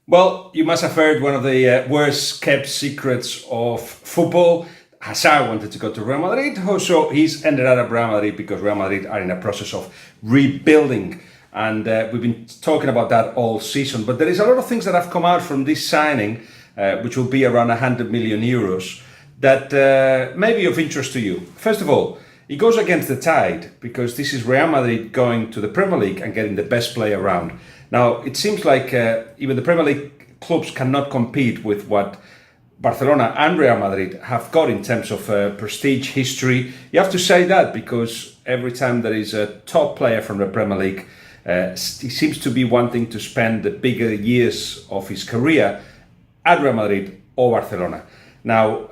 Well, you must have heard one of the worst kept secrets of football. Hazard wanted to go to Real Madrid, so he's ended up at Real Madrid because Real Madrid are in a process of rebuilding. And we've been talking about that all season. But there is a lot of things that have come out from this signing, which will be around 100 million euros, that may be of interest to you. First of all, it goes against the tide because this is Real Madrid going to the Premier League and getting the best player around. Now, it seems like even the Premier League clubs cannot compete with what Barcelona and Real Madrid have got in terms of prestige, history. You have to say that because every time there is a top player from the Premier League, he seems to be wanting to spend the bigger years of his career at Real Madrid or Barcelona. Now,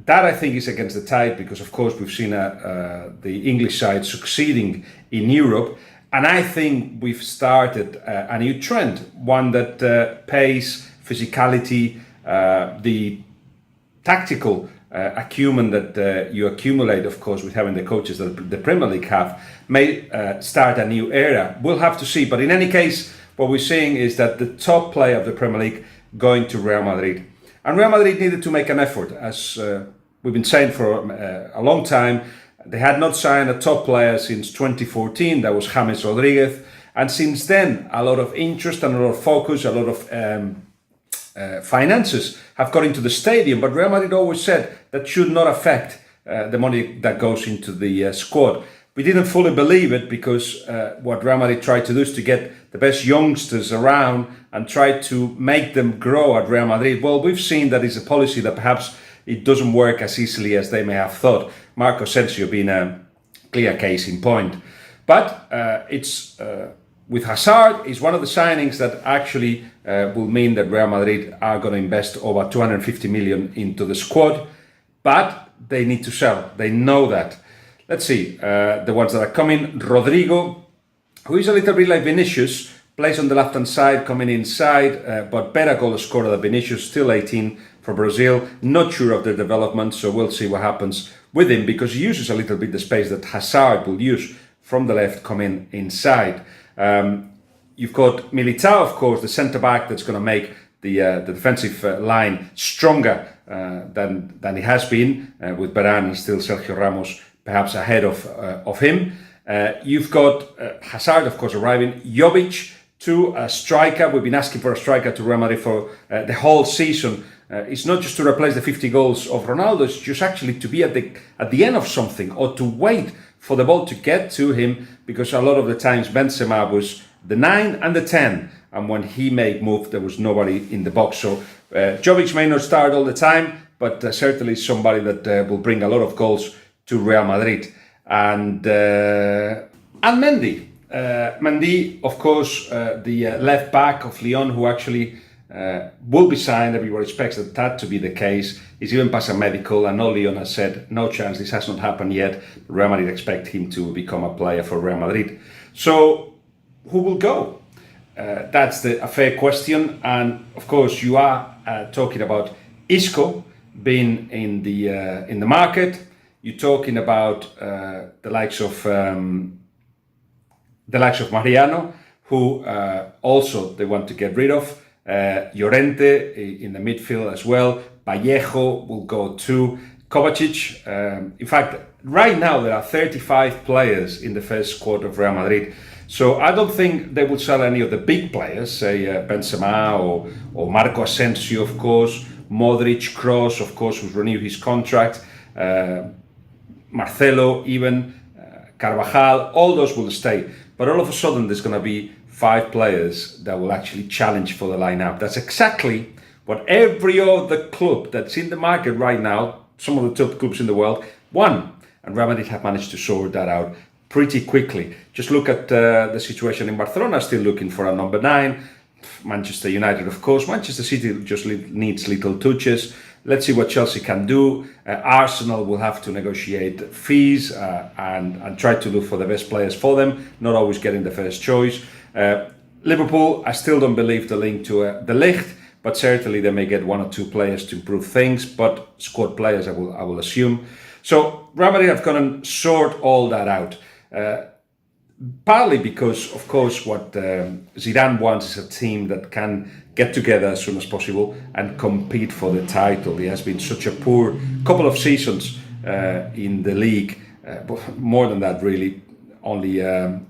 that I think is against the tide because, of course, we've seen the English side succeeding in Europe. And I think we've started a new trend, one that pays physicality, the tactical acumen that you accumulate, of course, with having the coaches that the Premier League have, may start a new era. We'll have to see. But in any case, what we're seeing is that the top player of the Premier League going to Real Madrid. And Real Madrid needed to make an effort, as we've been saying for a long time. They had not signed a top player since 2014, that was James Rodriguez. And since then, a lot of interest and a lot of focus, a lot of finances have got into the stadium. But Real Madrid always said that should not affect the money that goes into the squad. We didn't fully believe it because what Real Madrid tried to do is to get the best youngsters around and try to make them grow at Real Madrid. Well, we've seen that is a policy that perhaps it doesn't work as easily as they may have thought. Marco Asensio being a clear case in point. But it's with Hazard, is one of the signings that actually will mean that Real Madrid are going to invest over 250 million into the squad. But they need to sell. They know that. Let's see, the ones that are coming. Rodrigo, who is a little bit like Vinicius, plays on the left-hand side, coming inside, but better goal scorer than Vinicius, still 18 for Brazil. Not sure of their development, so we'll see what happens with him because he uses a little bit the space that Hazard will use from the left coming inside. You've got Militao, of course, the centre-back that's going to make the defensive line stronger than it has been, with Varane and still Sergio Ramos perhaps ahead of him. You've got Hazard, of course, arriving. Jovic, to a striker. We've been asking for a striker to Real Madrid for the whole season. It's not just to replace the 50 goals of Ronaldo, it's just actually to be at the end of something or to wait for the ball to get to him, because a lot of the times Benzema was the 9 and the 10, and when he made move there was nobody in the box. So Jovic may not start all the time, but certainly somebody that will bring a lot of goals to Real Madrid. And Mendy. Mendy, of course, the left back of Lyon, who actually will be signed. Everyone expects that to be the case. He's even passed a medical, and all Lyon has said, no chance, this has not happened yet. Real Madrid expect him to become a player for Real Madrid. So, who will go? That's a fair question. And of course, you are talking about Isco being in the market. You're talking about the likes of Mariano, who also they want to get rid of. Llorente in the midfield as well. Vallejo will go too. Kovacic. In fact, right now there are 35 players in the first squad of Real Madrid. So I don't think they will sell any of the big players, say Benzema or Marco Asensio, of course. Modric, Kroos, of course, who's renewed his contract. Marcelo, even Carvajal, all those will stay. But all of a sudden, there's going to be 5 players that will actually challenge for the lineup. That's exactly what every other club that's in the market right now, some of the top clubs in the world, want. And Real Madrid have managed to sort that out pretty quickly. Just look at the situation in Barcelona, still looking for a number 9. Manchester United, of course. Manchester City just needs little touches. Let's see what Chelsea can do. Arsenal will have to negotiate fees and try to look for the best players for them, not always getting the first choice. Liverpool, I still don't believe the link to De Ligt, but certainly they may get 1 or 2 players to improve things, but squad players I will assume. So Real Madrid have gone and sort all that out. partly because, of course, what Zidane wants is a team that can get together as soon as possible and compete for the title. He has been such a poor couple of seasons in the league, but more than that, really. Only, I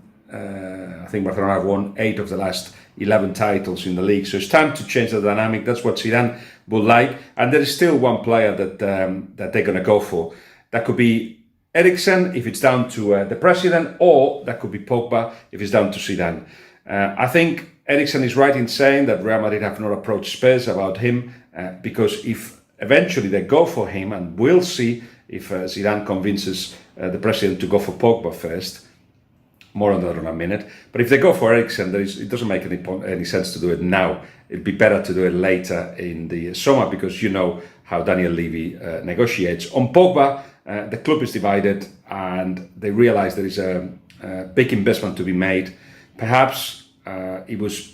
think Barcelona have won 8 of the last 11 titles in the league. So it's time to change the dynamic. That's what Zidane would like. And there is still one player that they're going to go for. That could be Eriksen if it's down to the president, or that could be Pogba if it's down to Zidane. I think Eriksen is right in saying that Real Madrid have not approached Spurs about him, because if eventually they go for him, and we'll see if Zidane convinces the president to go for Pogba first. More on that in a minute. But if they go for Eriksen, it doesn't make any sense to do it now. It'd be better to do it later in the summer, because you know how Daniel Levy negotiates. On Pogba, the club is divided, and they realize there is a big investment to be made. Perhaps it was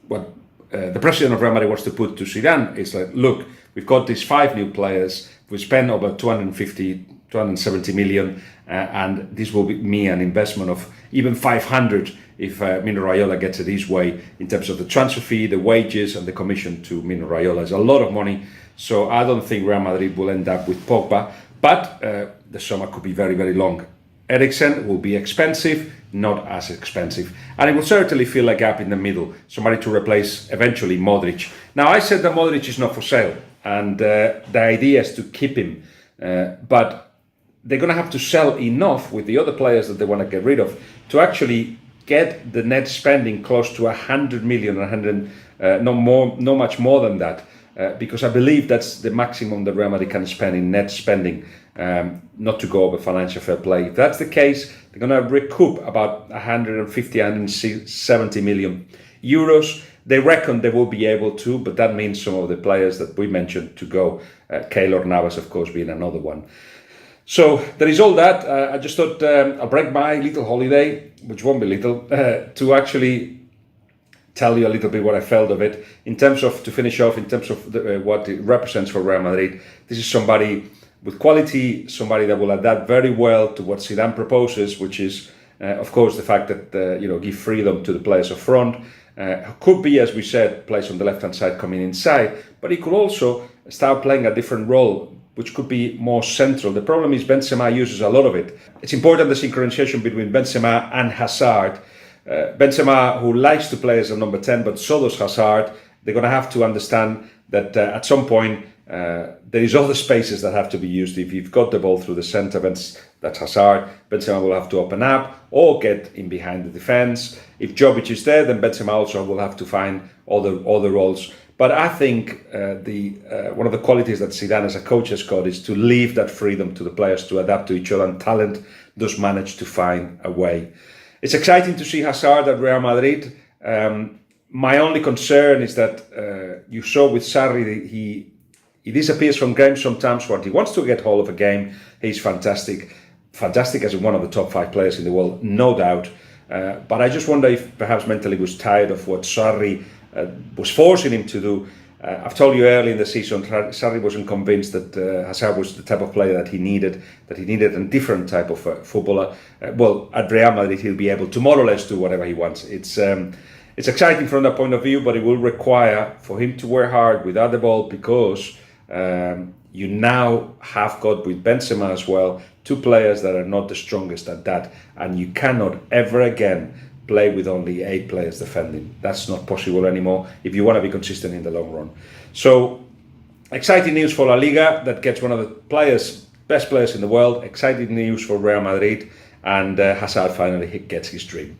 what the president of Real Madrid wants to put to Zidane. It's like, look, we've got these 5 new players. We spend over 270 million, and this will be me an investment of even 500 if Mino Raiola gets it his way, in terms of the transfer fee, the wages, and the commission to Mino Raiola. It's a lot of money, so I don't think Real Madrid will end up with Pogba, but the summer could be very, very long. Eriksen will be expensive, not as expensive, and it will certainly fill a gap in the middle, somebody to replace eventually Modric. Now, I said that Modric is not for sale, and the idea is to keep him, but they're going to have to sell enough with the other players that they want to get rid of to actually get the net spending close to 100 million, no much more than that, because I believe that's the maximum that Real Madrid can spend in net spending, not to go over financial fair play. If that's the case, they're going to recoup about 150, 170 million euros. They reckon they will be able to, but that means some of the players that we mentioned to go, Keylor Navas, of course, being another one. So there is all that. I just thought I'll break my little holiday, which won't be little, to actually tell you a little bit what I felt of it. In terms of, to finish off, in terms of what it represents for Real Madrid, this is somebody with quality, somebody that will adapt very well to what Zidane proposes, which is, of course, the fact that, give freedom to the players up front. Could be, as we said, plays on the left-hand side coming inside, but he could also start playing a different role, which could be more central. The problem is Benzema uses a lot of it. It's important, the synchronization between Benzema and Hazard. Benzema, who likes to play as a number 10, but so does Hazard, they're going to have to understand that at some point there is other spaces that have to be used. If you've got the ball through the centre, that's Hazard, Benzema will have to open up or get in behind the defence. If Jovic is there, then Benzema also will have to find other roles. But I think one of the qualities that Zidane as a coach has got is to leave that freedom to the players to adapt to each other, and talent does manage to find a way. It's exciting to see Hazard at Real Madrid. My only concern is that you saw with Sarri, he disappears from games sometimes. When he wants to get hold of a game, he's fantastic as one of the top 5 players in the world, no doubt. But I just wonder if perhaps mentally he was tired of what Sarri was forcing him to do. I've told you early in the season, Sarri wasn't convinced that Hazard was the type of player that he needed a different type of footballer. Well, at Real Madrid, he'll be able to more or less do whatever he wants. It's exciting from that point of view, but it will require for him to work hard without the ball, because you now have got with Benzema as well 2 players that are not the strongest at that, and you cannot ever again play with only 8 players defending. That's not possible anymore if you want to be consistent in the long run. So, exciting news for La Liga, that gets one of the best players in the world. Exciting news for Real Madrid, and Hazard finally gets his dream.